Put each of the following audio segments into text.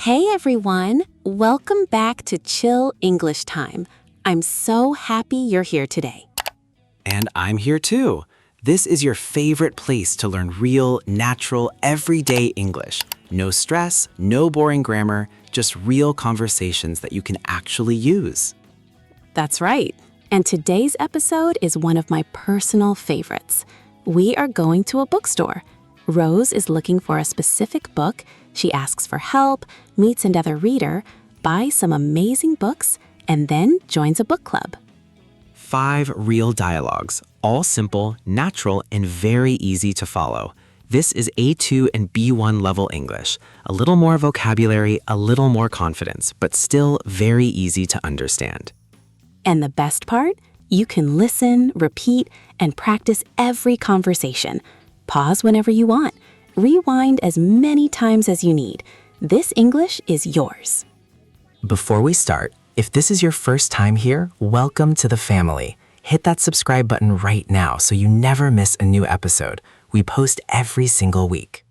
Hey everyone! Welcome back to Chill English Time. I'm so happy you're here today. And I'm here too. This is your favorite place to learn real, natural, everyday English. No stress, no boring grammar, just real conversations that you can actually use. That's right. And today's episode is one of my personal favorites. We are going to a bookstore. Rose is looking for a specific book. She asks for help, meets another reader, buys some amazing books, and then joins a book club. 5 real dialogues, all simple, natural, and very easy to follow. This is A2 and B1 level English. A little more vocabulary, a little more confidence, but still very easy to understand. And the best part? You can listen, repeat, and practice every conversation. Pause whenever you want. Rewind as many times as you need. This English is yours. Before we start, if this is your first time here, welcome to the family. Hit that subscribe button right now so you never miss a new episode. We post every single week.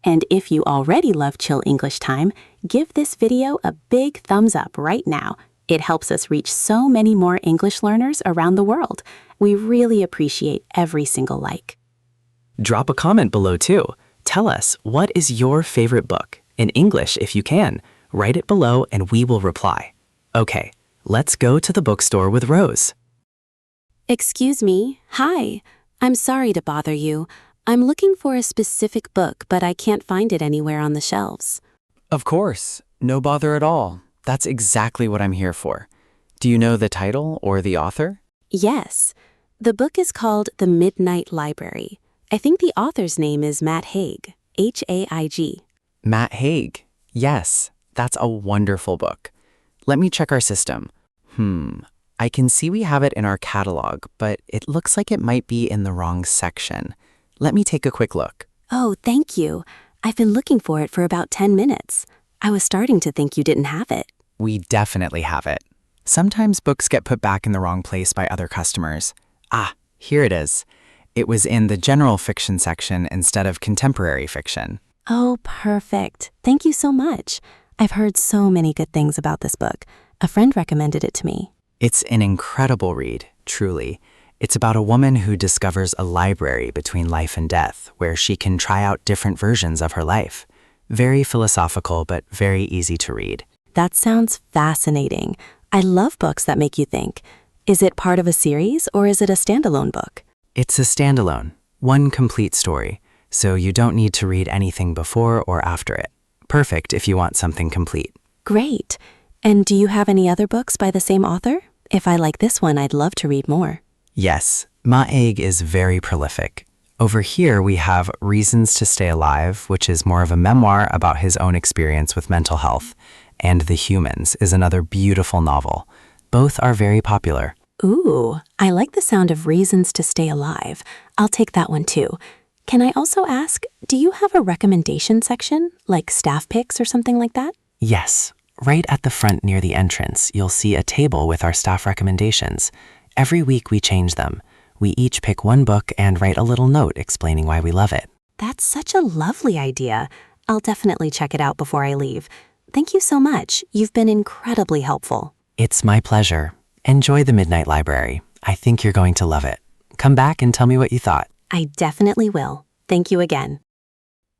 And if you already love Chill English Time, give this video a big thumbs up right now. It helps us reach so many more English learners around the world. We really appreciate every single like. Drop a comment below too. Tell us, what is your favorite book? In English, if you can. Write it below and we will reply. Okay, let's go to the bookstore with Rose. Excuse me. Hi. I'm sorry to bother you. I'm looking for a specific book, but I can't find it anywhere on the shelves. Of course. No bother at all. That's exactly what I'm here for. Do you know the title or the author? Yes. The book is called The Midnight Library. I think the author's name is Matt Haig, H-A-I-G. Matt Haig. Yes, that's a wonderful book. Let me check our system. I can see we have it in our catalog, but it looks like it might be in the wrong section. Let me take a quick look. Oh, thank you. I've been looking for it for about 10 minutes. I was starting to think you didn't have it. We definitely have it. Sometimes books get put back in the wrong place by other customers. Here it is. It was in the general fiction section instead of contemporary fiction. Oh, perfect. Thank you so much. I've heard so many good things about this book. A friend recommended it to me. It's an incredible read, truly. It's about a woman who discovers a library between life and death, where she can try out different versions of her life. Very philosophical, but very easy to read. That sounds fascinating. I love books that make you think. Is it part of a series or is it a standalone book? It's a standalone, one complete story, so you don't need to read anything before or after it. Perfect if you want something complete. Great. And do you have any other books by the same author? If I like this one, I'd love to read more. Yes, Matt Haig is very prolific. Over here, we have Reasons to Stay Alive, which is more of a memoir about his own experience with mental health, and The Humans is another beautiful novel. Both are very popular. Ooh, I like the sound of Reasons to Stay Alive. I'll take that one too. Can I also ask, do you have a recommendation section, like staff picks or something like that? Yes, right at the front near the entrance, you'll see a table with our staff recommendations. Every week we change them. We each pick one book and write a little note explaining why we love it. That's such a lovely idea. I'll definitely check it out before I leave. Thank you so much. You've been incredibly helpful. It's my pleasure. Enjoy the Midnight Library. I think you're going to love it. Come back and tell me what you thought. I definitely will. Thank you again.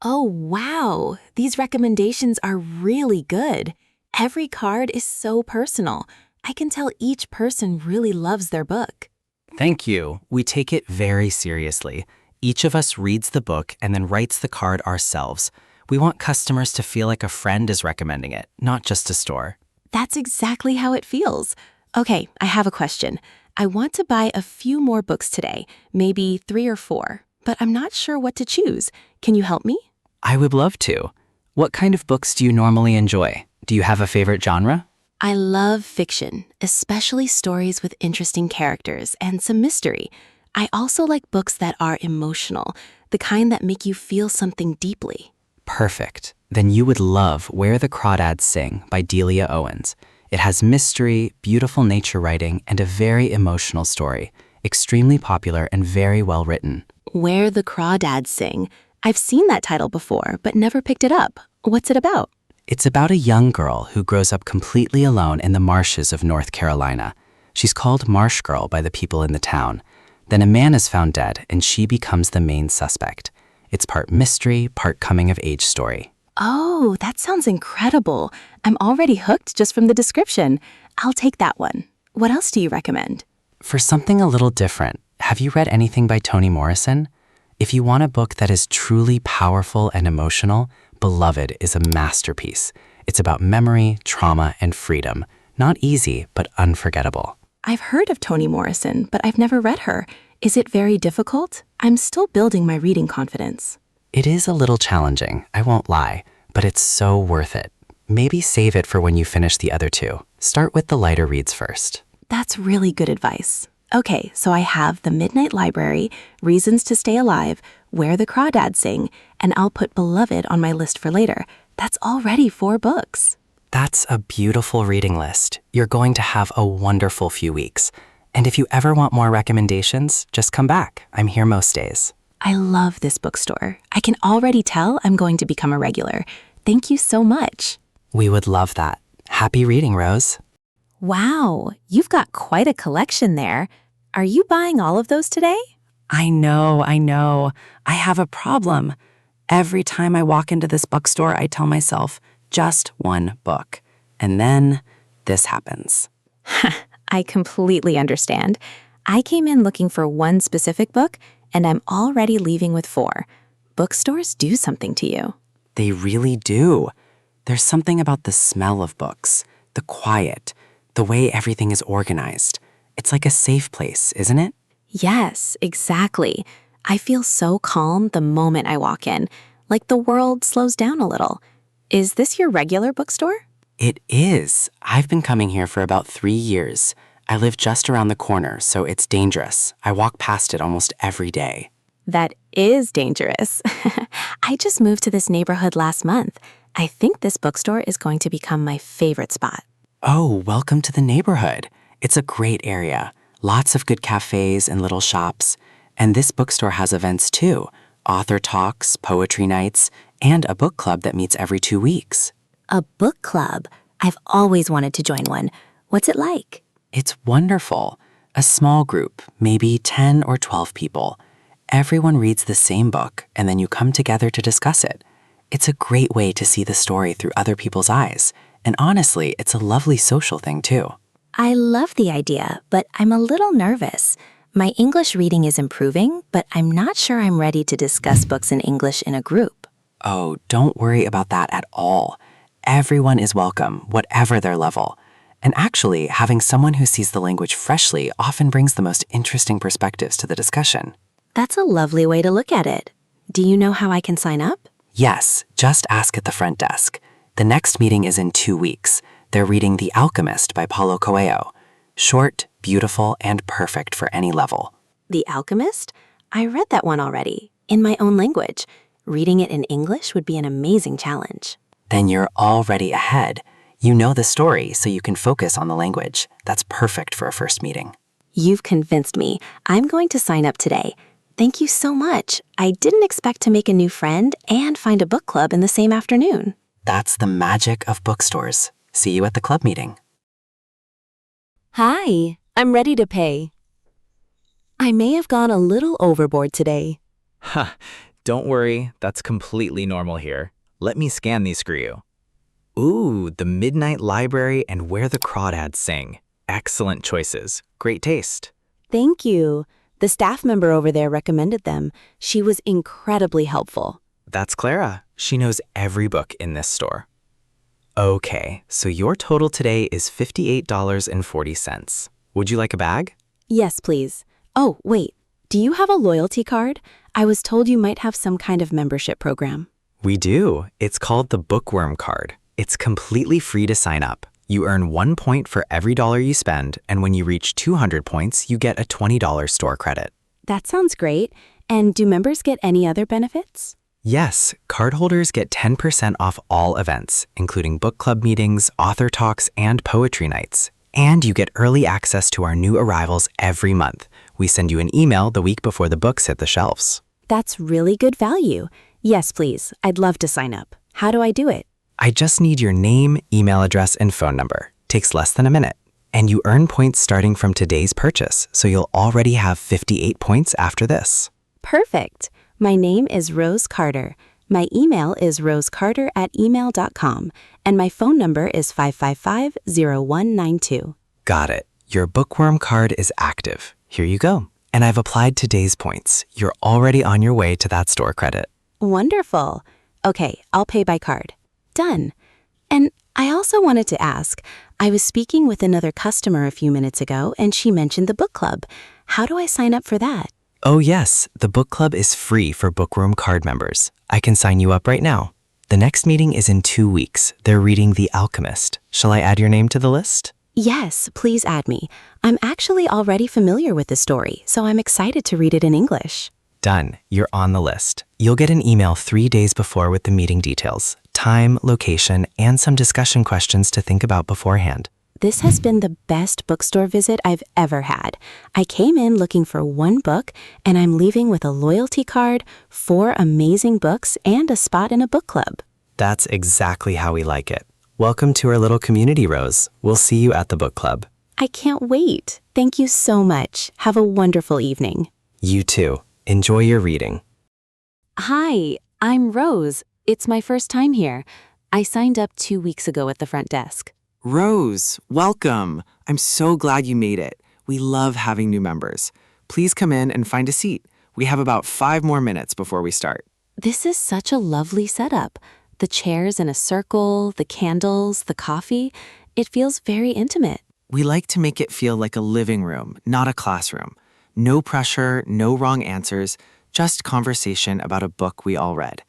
Oh, wow. These recommendations are really good. Every card is so personal. I can tell each person really loves their book. Thank you. We take it very seriously. Each of us reads the book and then writes the card ourselves. We want customers to feel like a friend is recommending it, not just a store. That's exactly how it feels. Okay, I have a question. I want to buy a few more books today, maybe 3 or 4, but I'm not sure what to choose. Can you help me? I would love to. What kind of books do you normally enjoy? Do you have a favorite genre? I love fiction, especially stories with interesting characters and some mystery. I also like books that are emotional, the kind that make you feel something deeply. Perfect. Then you would love Where the Crawdads Sing by Delia Owens. It has mystery, beautiful nature writing, and a very emotional story. Extremely popular and very well written. Where the Crawdads Sing. I've seen that title before, but never picked it up. What's it about? It's about a young girl who grows up completely alone in the marshes of North Carolina. She's called Marsh Girl by the people in the town. Then a man is found dead, and she becomes the main suspect. It's part mystery, part coming-of-age story. Oh, that sounds incredible. I'm already hooked just from the description. I'll take that one. What else do you recommend? For something a little different, have you read anything by Toni Morrison? If you want a book that is truly powerful and emotional, Beloved is a masterpiece. It's about memory, trauma, and freedom. Not easy, but unforgettable. I've heard of Toni Morrison, but I've never read her. Is it very difficult? I'm still building my reading confidence. It is a little challenging, I won't lie, but it's so worth it. Maybe save it for when you finish the other two. Start with the lighter reads first. That's really good advice. Okay, so I have The Midnight Library, Reasons to Stay Alive, Where the Crawdads Sing, and I'll put Beloved on my list for later. That's already 4 books. That's a beautiful reading list. You're going to have a wonderful few weeks. And if you ever want more recommendations, just come back. I'm here most days. I love this bookstore. I can already tell I'm going to become a regular. Thank you so much. We would love that. Happy reading, Rose. Wow, you've got quite a collection there. Are you buying all of those today? I know. I have a problem. Every time I walk into this bookstore, I tell myself, just one book. And then this happens. I completely understand. I came in looking for one specific book, and I'm already leaving with 4. Bookstores do something to you. They really do. There's something about the smell of books, the quiet, the way everything is organized. It's like a safe place, isn't it? Yes, exactly. I feel so calm the moment I walk in, like the world slows down a little. Is this your regular bookstore? It is. I've been coming here for about 3 years. I live just around the corner, so it's dangerous. I walk past it almost every day. That is dangerous. I just moved to this neighborhood last month. I think this bookstore is going to become my favorite spot. Oh, welcome to the neighborhood. It's a great area. Lots of good cafes and little shops. And this bookstore has events too. Author talks, poetry nights, and a book club that meets every 2 weeks. A book club? I've always wanted to join one. What's it like? It's wonderful. A small group, maybe 10 or 12 people. Everyone reads the same book, and then you come together to discuss it. It's a great way to see the story through other people's eyes. And honestly, it's a lovely social thing too. I love the idea, but I'm a little nervous. My English reading is improving, but I'm not sure I'm ready to discuss books in English in a group. Oh, don't worry about that at all. Everyone is welcome, whatever their level. And actually, having someone who sees the language freshly often brings the most interesting perspectives to the discussion. That's a lovely way to look at it. Do you know how I can sign up? Yes, just ask at the front desk. The next meeting is in 2 weeks. They're reading The Alchemist by Paulo Coelho. Short, beautiful, and perfect for any level. The Alchemist? I read that one already, in my own language. Reading it in English would be an amazing challenge. Then you're already ahead. You know the story, so you can focus on the language. That's perfect for a first meeting. You've convinced me. I'm going to sign up today. Thank you so much. I didn't expect to make a new friend and find a book club in the same afternoon. That's the magic of bookstores. See you at the club meeting. Hi, I'm ready to pay. I may have gone a little overboard today. Ha, don't worry, that's completely normal here. Let me scan these for you. Ooh, The Midnight Library and Where the Crawdads Sing. Excellent choices. Great taste. Thank you. The staff member over there recommended them. She was incredibly helpful. That's Clara. She knows every book in this store. Okay, so your total today is $58.40. Would you like a bag? Yes, please. Oh, wait. Do you have a loyalty card? I was told you might have some kind of membership program. We do. It's called the Bookworm Card. It's completely free to sign up. You earn 1 point for every dollar you spend, and when you reach 200 points, you get a $20 store credit. That sounds great. And do members get any other benefits? Yes, cardholders get 10% off all events, including book club meetings, author talks, and poetry nights. And you get early access to our new arrivals every month. We send you an email the week before the books hit the shelves. That's really good value. Yes, please. I'd love to sign up. How do I do it? I just need your name, email address, and phone number. Takes less than a minute. And you earn points starting from today's purchase, so you'll already have 58 points after this. Perfect. My name is Rose Carter. My email is rosecarter@email.com, and my phone number is 555-0192. Got it. Your bookworm card is active. Here you go. And I've applied today's points. You're already on your way to that store credit. Wonderful. Okay, I'll pay by card. Done. And I also wanted to ask, I was speaking with another customer a few minutes ago, and she mentioned the book club. How do I sign up for that? Oh yes, the book club is free for bookworm card members. I can sign you up right now. The next meeting is in 2 weeks. They're reading The Alchemist. Shall I add your name to the list? Yes, please add me. I'm actually already familiar with the story, so I'm excited to read it in English. Done. You're on the list. You'll get an email 3 days before with the meeting details, time, location, and some discussion questions to think about beforehand. This has been the best bookstore visit I've ever had. I came in looking for one book, and I'm leaving with a loyalty card, 4 amazing books, and a spot in a book club. That's exactly how we like it. Welcome to our little community, Rose. We'll see you at the book club. I can't wait. Thank you so much. Have a wonderful evening. You too. Enjoy your reading. Hi, I'm Rose. It's my first time here. I signed up 2 weeks ago at the front desk. Rose, welcome. I'm so glad you made it. We love having new members. Please come in and find a seat. We have about 5 more minutes before we start. This is such a lovely setup. The chairs in a circle, the candles, the coffee. It feels very intimate. We like to make it feel like a living room, not a classroom. No pressure, no wrong answers, just conversation about a book we all read.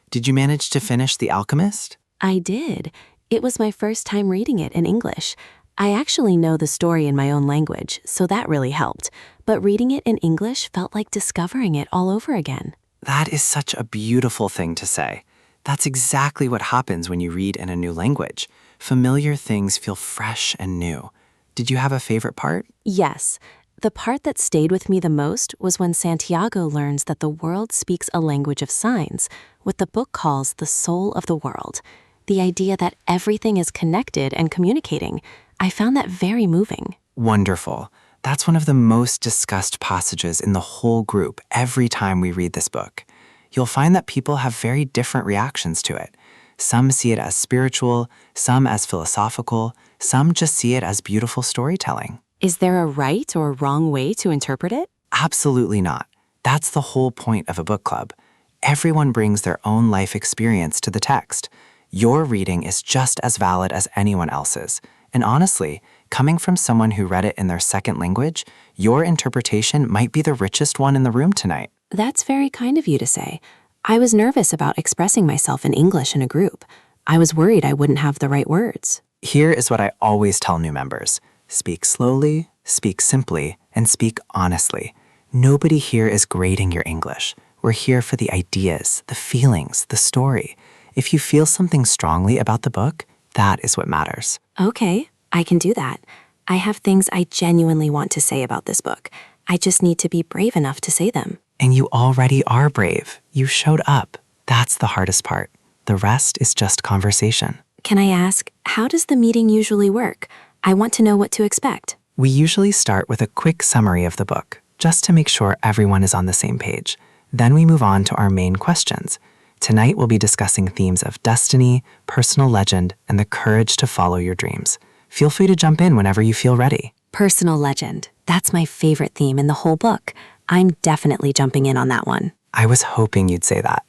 Did you manage to finish The Alchemist? I did. It was my first time reading it in English. I actually know the story in my own language, so that really helped. But reading it in English felt like discovering it all over again. That is such a beautiful thing to say. That's exactly what happens when you read in a new language. Familiar things feel fresh and new. Did you have a favorite part? Yes. The part that stayed with me the most was when Santiago learns that the world speaks a language of signs, what the book calls the soul of the world. The idea that everything is connected and communicating. I found that very moving. Wonderful. That's one of the most discussed passages in the whole group every time we read this book. You'll find that people have very different reactions to it. Some see it as spiritual, some as philosophical, some just see it as beautiful storytelling. Is there a right or wrong way to interpret it? Absolutely not. That's the whole point of a book club. Everyone brings their own life experience to the text. Your reading is just as valid as anyone else's. And honestly, coming from someone who read it in their second language, your interpretation might be the richest one in the room tonight. That's very kind of you to say. I was nervous about expressing myself in English in a group. I was worried I wouldn't have the right words. Here is what I always tell new members. Speak slowly, speak simply, and speak honestly. Nobody here is grading your English. We're here for the ideas, the feelings, the story. If you feel something strongly about the book, that is what matters. Okay, I can do that. I have things I genuinely want to say about this book. I just need to be brave enough to say them. And you already are brave. You showed up. That's the hardest part. The rest is just conversation. Can I ask, how does the meeting usually work? I want to know what to expect. We usually start with a quick summary of the book, just to make sure everyone is on the same page. Then we move on to our main questions. Tonight we'll be discussing themes of destiny, personal legend, and the courage to follow your dreams. Feel free to jump in whenever you feel ready. Personal legend. That's my favorite theme in the whole book. I'm definitely jumping in on that one. I was hoping you'd say that.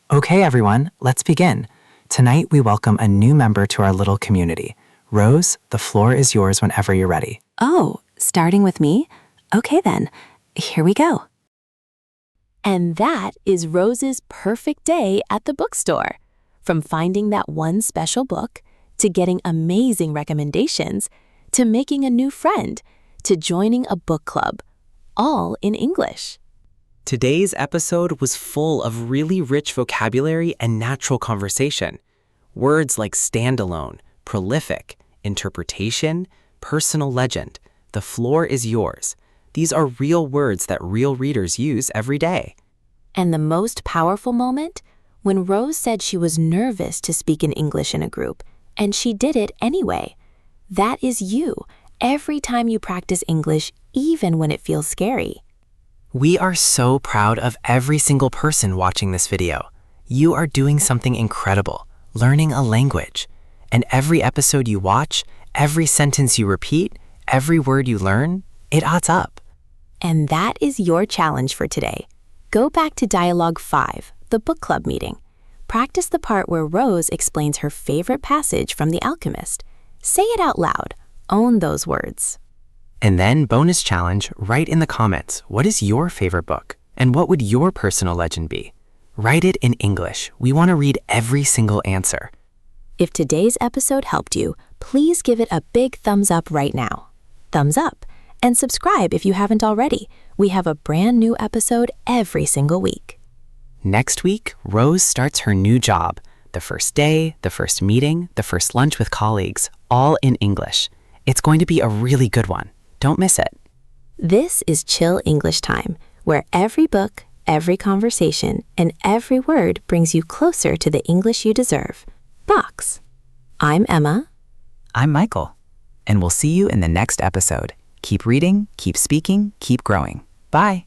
Okay, everyone, let's begin. Tonight we welcome a new member to our little community. Rose, the floor is yours whenever you're ready. Oh, starting with me? Okay then, here we go. And that is Rose's perfect day at the bookstore. From finding that one special book, to getting amazing recommendations, to making a new friend, to joining a book club, all in English. Today's episode was full of really rich vocabulary and natural conversation. Words like standalone, prolific, interpretation, personal legend, the floor is yours. These are real words that real readers use every day. And the most powerful moment? when Rose said she was nervous to speak in English in a group, and she did it anyway. That is you, every time you practice English, even when it feels scary. We are so proud of every single person watching this video. You are doing something incredible, learning a language. And every episode you watch, every sentence you repeat, every word you learn, it adds up. And that is your challenge for today. Go back to Dialogue 5, the book club meeting. Practice the part where Rose explains her favorite passage from The Alchemist. Say it out loud. Own those words. And then, bonus challenge, write in the comments, what is your favorite book? And what would your personal legend be? Write it in English. We want to read every single answer. If today's episode helped you, please give it a big thumbs up right now. Thumbs up. And subscribe if you haven't already. We have a brand new episode every single week. Next week, Rose starts her new job. The first day, the first meeting, the first lunch with colleagues, all in English. It's going to be a really good one. Don't miss it. This is Chill English Time, where every book, every conversation, and every word brings you closer to the English you deserve. Box. I'm Emma. I'm Michael. And we'll see you in the next episode. Keep reading, keep speaking, keep growing. Bye.